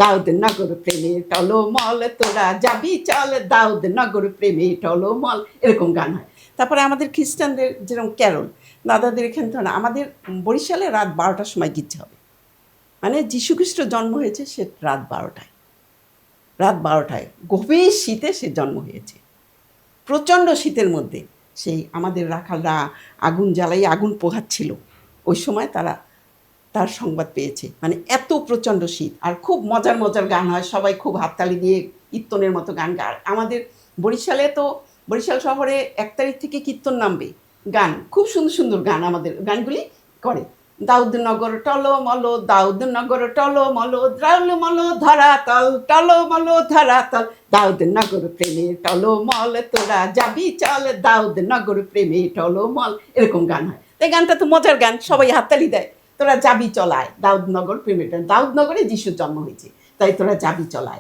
দাউদনগর প্রেমে টলমল, তোরা যাবি চল দাউদনগর প্রেমে টলমল, এরকম গান হয়। তারপরে আমাদের খ্রিস্টানদের যেরকম ক্যারল, দাদাদের এখানে তো না, আমাদের বরিশালে রাত 12টার সময় গির্জা হবে, মানে যীশুখ্রিস্ট জন্ম হয়েছে সে রাত 12টায়, রাত 12টায় গভীর শীতে সে জন্ম হয়েছে, প্রচণ্ড শীতের মধ্যে। সেই আমাদের রাখালরা আগুন জ্বালাই আগুন পোহাচ্ছিল, ওই সময় তারা তার সংবাদ পেয়েছে, মানে এত প্রচণ্ড শীত। আর খুব মজার মজার গান হয়, সবাই খুব হাততালি দিয়ে কীর্তনের মতো গান গায়। আমাদের বরিশালে তো, বরিশাল শহরে 1 তারিখ থেকে কীর্তন নামবে, গান খুব সুন্দর সুন্দর গান আমাদের গানগুলি করে। দাউদনগর টলমল, দাউদনগর টলমল, টলমল ধরাতল, টলমল ধরাতল, দাউদনগর প্রেমে টলমল, তোরা যাবি চল দাউদনগর প্রেমে টলমল, এরকম গান হয়। এই গানটা তো মজার গান, সবাই হাততালি দেয়। তোরা যাবি চলায় দাউদনগর প্রেমে, দাউদনগরে যিশুর জন্ম হয়েছে, তাই তোরা যাবি চলায়।